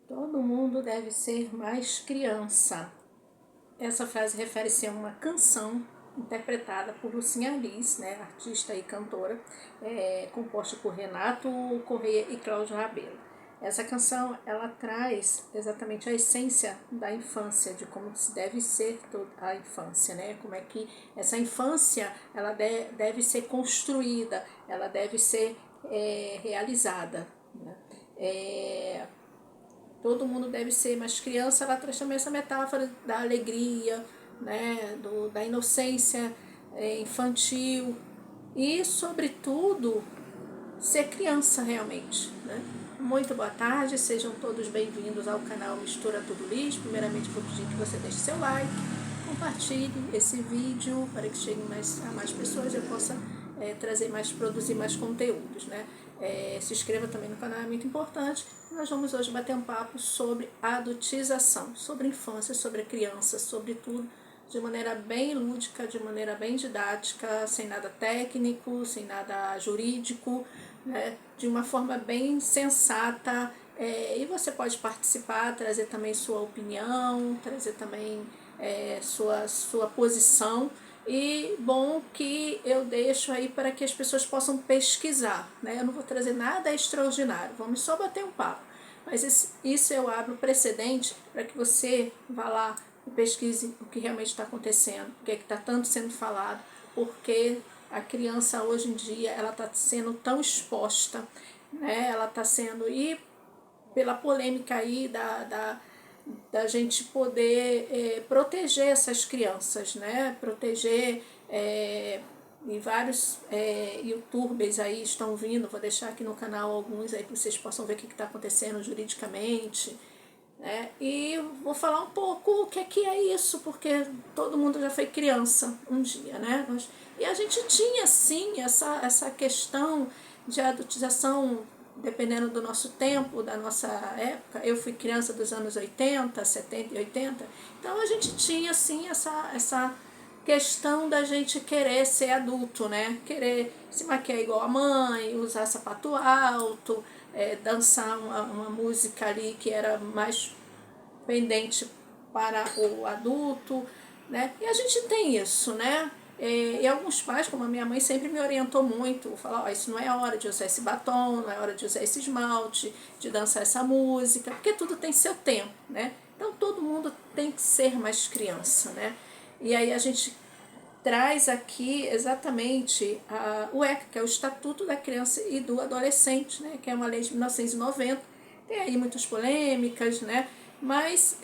Todo mundo deve ser mais criança. Essa frase refere-se a uma canção interpretada por Lucinha Liz, né, artista e cantora, composta por Renato Corrêa e Cláudio Rabelo. Essa canção, ela traz exatamente a essência da infância, de como se deve ser a infância, né? Como é que essa infância ela deve ser construída, ela deve ser realizada, né? Todo mundo deve ser, mas criança ela traz também essa metáfora da alegria, né, da inocência infantil e, sobretudo, ser criança realmente, né? Muito boa tarde, sejam todos bem-vindos ao canal Mistura Tudo Lixo. Primeiramente, vou pedir que você deixe seu like, compartilhe esse vídeo para que chegue a mais pessoas e eu possa produzir mais conteúdos, né? Se inscreva também no canal, é muito importante. Nós vamos hoje bater um papo sobre adultização, sobre infância, sobre criança, sobre tudo, de maneira bem lúdica, de maneira bem didática, sem nada técnico, sem nada jurídico, né? De uma forma bem sensata. E você pode participar, trazer também sua opinião, trazer também sua posição. E bom que eu deixo aí para que as pessoas possam pesquisar, né? Eu não vou trazer nada extraordinário, vamos só bater um papo. Mas isso eu abro precedente para que você vá lá e pesquise o que realmente está acontecendo, o que é que está tanto sendo falado, porque a criança hoje em dia ela está sendo tão exposta, né? Ela está sendo, e pela polêmica aí da gente poder proteger essas crianças, né? Proteger, e vários youtubers aí estão vindo, vou deixar aqui no canal alguns aí para vocês possam ver o que está acontecendo juridicamente, né? E vou falar um pouco o que é isso, porque todo mundo já foi criança um dia, né? E a gente tinha sim essa questão de adultização dependendo do nosso tempo, da nossa época. Eu fui criança dos anos 80, 70 e 80, então a gente tinha sim essa questão da gente querer ser adulto, né? Querer se maquiar igual a mãe, usar sapato alto, dançar uma música ali que era mais pendente para o adulto, né? E a gente tem isso, né? E alguns pais, como a minha mãe, sempre me orientou muito, falar, isso não é hora de usar esse batom, não é hora de usar esse esmalte, de dançar essa música, porque tudo tem seu tempo, né? Então todo mundo tem que ser mais criança, né? E aí a gente traz aqui exatamente o ECA, que é o Estatuto da Criança e do Adolescente, né, que é uma lei de 1990. Tem aí muitas polêmicas, né, mas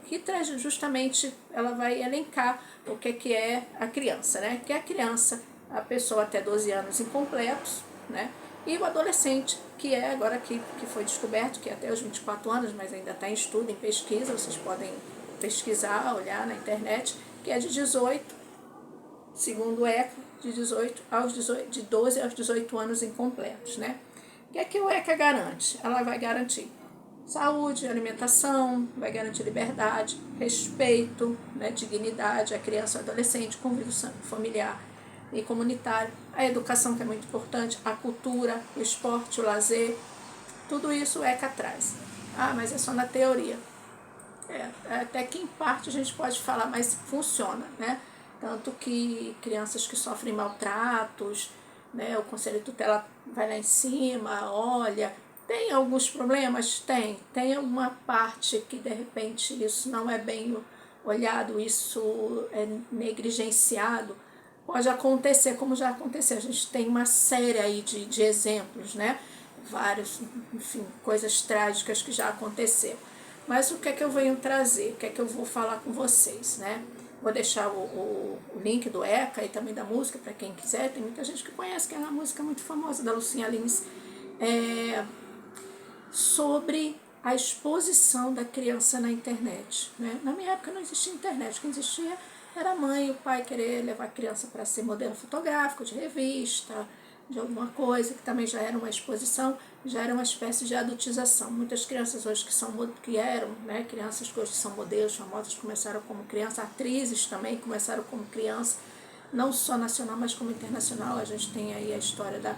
que traz justamente, ela vai elencar o que é a criança, né, que é a criança, a pessoa até 12 anos incompletos, né, e o adolescente, que é agora que foi descoberto, que é até os 24 anos, mas ainda está em estudo, em pesquisa, vocês podem pesquisar, olhar na internet, que é de 18, segundo o ECA, de 12 aos 18 anos incompletos, né? O que o ECA garante? Ela vai garantir saúde, alimentação, vai garantir liberdade, respeito, né, dignidade à criança e adolescente, convívio familiar e comunitário, a educação, que é muito importante, a cultura, o esporte, o lazer, tudo isso o ECA traz. Ah, mas é só na teoria. Até que em parte a gente pode falar, mas funciona, né? Tanto que crianças que sofrem maltratos, né, o Conselho de Tutela vai lá em cima, olha, tem alguns problemas? Tem alguma parte que de repente isso não é bem olhado, isso é negligenciado, pode acontecer, como já aconteceu. A gente tem uma série aí de exemplos, né? Vários, enfim, coisas trágicas que já aconteceram. Mas o que é que eu venho trazer? O que é que eu vou falar com vocês, né? Vou deixar o link do ECA e também da música para quem quiser. Tem muita gente que conhece, que é uma música muito famosa da Lucinha Lins, sobre a exposição da criança na internet, né? Na minha época não existia internet, o que existia era a mãe e o pai querer levar a criança para ser modelo fotográfico, de revista, de alguma coisa, que também já era uma exposição, já era uma espécie de adultização. Muitas crianças hoje que eram, né, crianças que hoje são modelos famosas, começaram como criança, atrizes também começaram como criança, não só nacional, mas como internacional. A gente tem aí a história da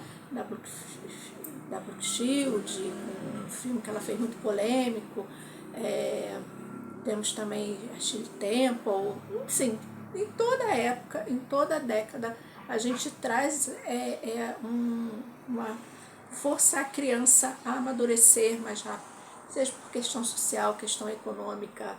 da Brooke Shields, um filme que ela fez muito polêmico. Temos também a Shirley Temple, enfim, em toda época, em toda década, a gente traz uma forçar a criança a amadurecer mais rápido, seja por questão social, questão econômica,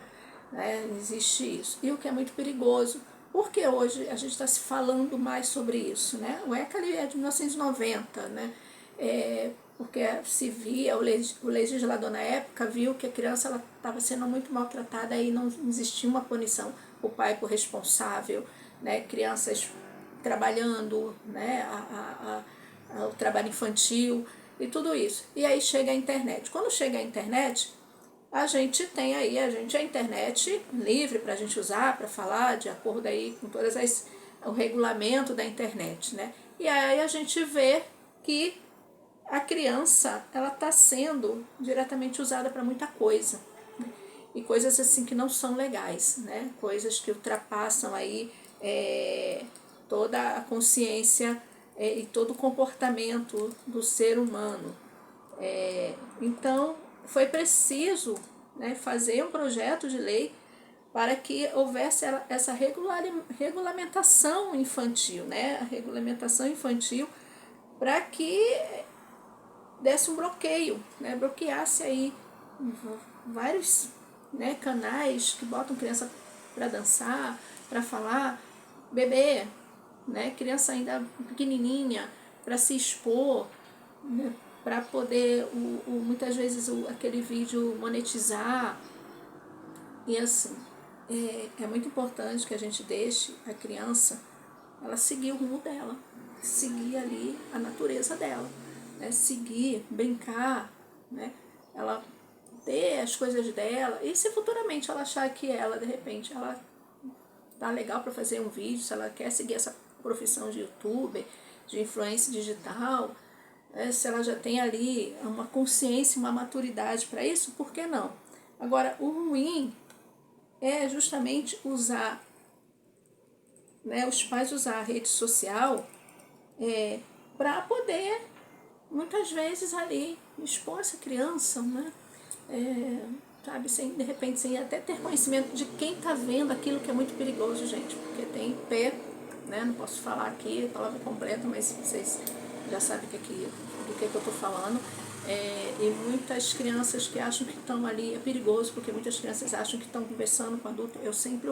né? Existe isso. E o que é muito perigoso, porque hoje a gente está se falando mais sobre isso, né? O ECA é de 1990, né? Porque se via, o legislador na época viu que a criança estava sendo muito maltratada e não existia uma punição, o pai por responsável, né? Crianças trabalhando, né? O trabalho infantil e tudo isso. E aí chega a internet. Quando chega a internet, a gente tem aí a internet livre para a gente usar, para falar, de acordo aí com todas o regulamento da internet, né? E aí a gente vê que a criança, ela está sendo diretamente usada para muita coisa, né? E coisas assim que não são legais, né? Coisas que ultrapassam aí toda a consciência e todo o comportamento do ser humano. Então, foi preciso, né, fazer um projeto de lei para que houvesse essa regulamentação infantil, né? A regulamentação infantil para que desse um bloqueio, né? Bloqueasse aí vários, né, canais que botam criança para dançar, para falar, bebê, né? Criança ainda pequenininha, para se expor, né? Para poder, muitas vezes, aquele vídeo monetizar. E assim, é muito importante que a gente deixe a criança ela seguir o rumo dela, seguir ali a natureza dela, né? Seguir, brincar, né? Ela ter as coisas dela, e se futuramente ela achar que ela, de repente, ela tá legal para fazer um vídeo, se ela quer seguir essa profissão de youtuber, de influência digital, se ela já tem ali uma consciência, uma maturidade para isso, por que não? Agora, o ruim é justamente usar, né, os pais usar a rede social para poder, muitas vezes, ali expor essa criança, né? Sabe, de repente, sem até ter conhecimento de quem está vendo aquilo, que é muito perigoso, gente, porque tem pé, né? Não posso falar aqui a palavra completa, mas vocês já sabem do que eu estou falando. E muitas crianças que acham que estão ali, é perigoso, porque muitas crianças acham que estão conversando com adulto. Eu sempre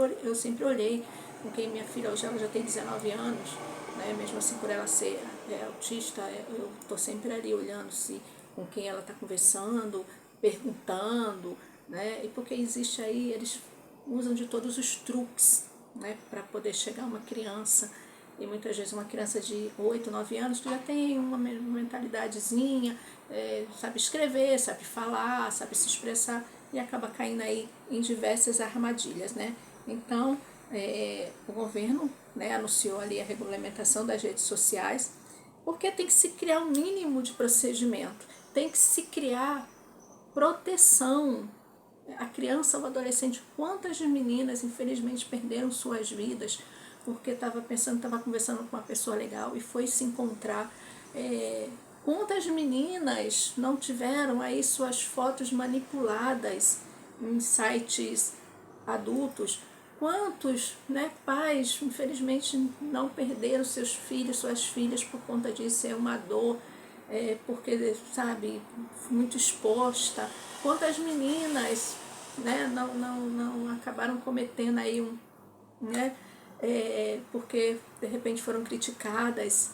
olhei com quem minha filha, hoje ela já tem 19 anos, né? Mesmo assim, por ela ser autista, eu estou sempre ali olhando se com quem ela está conversando, perguntando, né? E porque existe aí, eles usam de todos os truques, né, para poder chegar a uma criança. E muitas vezes uma criança de 8, 9 anos que já tem uma mentalidadezinha, sabe escrever, sabe falar, sabe se expressar, e acaba caindo aí em diversas armadilhas, né? Então, o governo, né, anunciou ali a regulamentação das redes sociais, porque tem que se criar um mínimo de procedimento, tem que se criar proteção. A criança ou adolescente, quantas meninas infelizmente perderam suas vidas porque estava conversando com uma pessoa legal e foi se encontrar. Quantas meninas não tiveram aí suas fotos manipuladas em sites adultos? Quantos, né, pais infelizmente não perderam seus filhos, suas filhas por conta disso? É uma dor, porque, sabe, muito exposta. Quantas meninas, né, não acabaram cometendo aí né, porque de repente foram criticadas.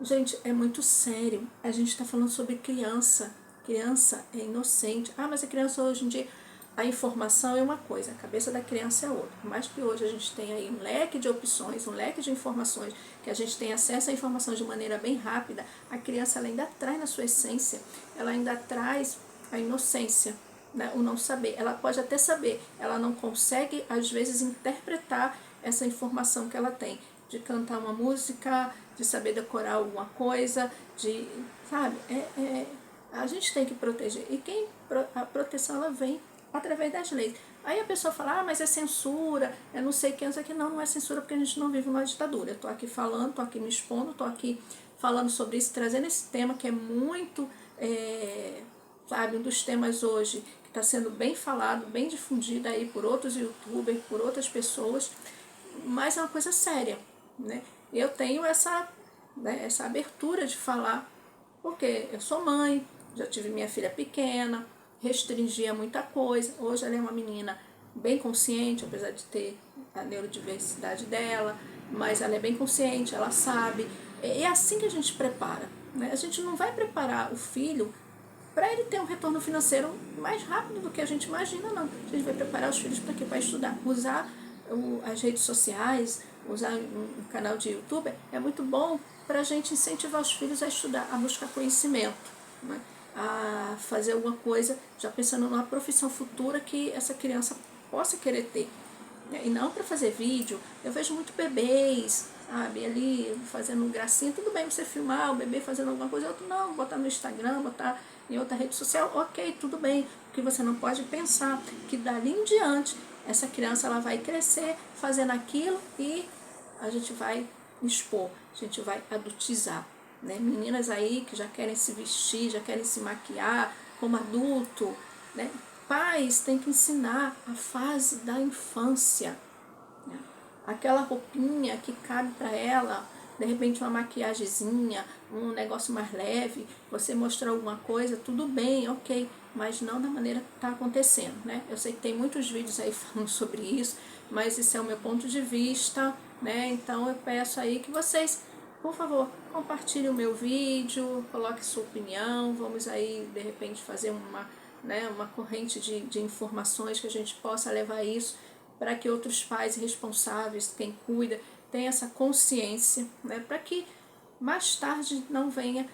Gente, é muito sério. A gente está falando sobre criança. Criança é inocente. Ah, mas a criança hoje em dia, a informação é uma coisa, a cabeça da criança é outra. Por mais que hoje a gente tenha aí um leque de opções, um leque de informações, que a gente tem acesso à informação de maneira bem rápida, a criança ela ainda traz na sua essência, ela ainda traz a inocência, né, o não saber. Ela pode até saber, ela não consegue, às vezes, interpretar essa informação que ela tem, de cantar uma música, de saber decorar alguma coisa, de, sabe, a gente tem que proteger. E a proteção ela vem através das leis. Aí a pessoa fala, mas é censura, eu não sei o que, não sei o que. Não é censura, porque a gente não vive numa ditadura. Eu estou aqui falando, estou aqui me expondo, estou aqui falando sobre isso, trazendo esse tema que é muito sabe, um dos temas hoje que está sendo bem falado, bem difundido aí por outros youtubers, por outras pessoas, mas é uma coisa séria, né? Eu tenho essa, né, essa abertura de falar, porque eu sou mãe, já tive minha filha pequena, restringia muita coisa. Hoje ela é uma menina bem consciente, apesar de ter a neurodiversidade dela, mas ela é bem consciente, ela sabe. É assim que a gente prepara, né? A gente não vai preparar o filho para ele ter um retorno financeiro mais rápido do que a gente imagina, não. A gente vai preparar os filhos para quê? Para estudar. Usar as redes sociais, usar um canal de YouTube é muito bom para a gente incentivar os filhos a estudar, a buscar conhecimento, né? A fazer alguma coisa, já pensando numa profissão futura que essa criança possa querer ter. E não para fazer vídeo. Eu vejo muito bebês, sabe, ali fazendo gracinha. Tudo bem você filmar o bebê fazendo alguma coisa, outro não, botar no Instagram, botar em outra rede social, ok, tudo bem. O que você não pode pensar que dali em diante essa criança ela vai crescer fazendo aquilo e a gente vai expor, a gente vai adultizar, né? Meninas aí que já querem se vestir, já querem se maquiar como adulto, né? Pais têm que ensinar a fase da infância, né? Aquela roupinha que cabe para ela, de repente uma maquiagemzinha, um negócio mais leve, você mostrar alguma coisa, tudo bem, ok, mas não da maneira que está acontecendo, né? Eu sei que tem muitos vídeos aí falando sobre isso, mas esse é o meu ponto de vista, né? Então eu peço aí que vocês, por favor, compartilhem o meu vídeo, coloque sua opinião, vamos aí de repente fazer uma corrente de informações que a gente possa levar isso para que outros pais responsáveis, quem cuida, tenha essa consciência, né, para que mais tarde não venha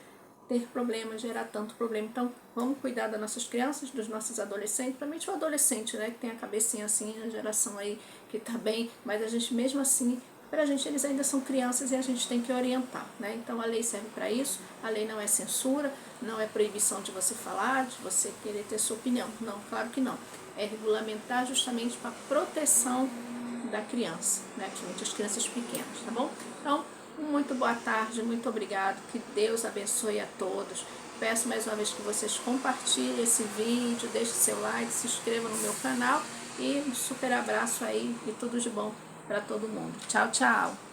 ter problema, gerar tanto problema. Então, vamos cuidar das nossas crianças, dos nossos adolescentes, principalmente o adolescente, né, que tem a cabecinha assim, a geração aí que está bem, mas a gente mesmo assim, para a gente eles ainda são crianças e a gente tem que orientar, né? Então a lei serve para isso, a lei não é censura, não é proibição de você falar, de você querer ter sua opinião, não, claro que não. É regulamentar justamente para proteção da criança, né? Principalmente as crianças pequenas, tá bom? Então, muito boa tarde, muito obrigado, que Deus abençoe a todos. Peço mais uma vez que vocês compartilhem esse vídeo, deixem seu like, se inscrevam no meu canal e um super abraço aí e tudo de bom para todo mundo. Tchau, tchau!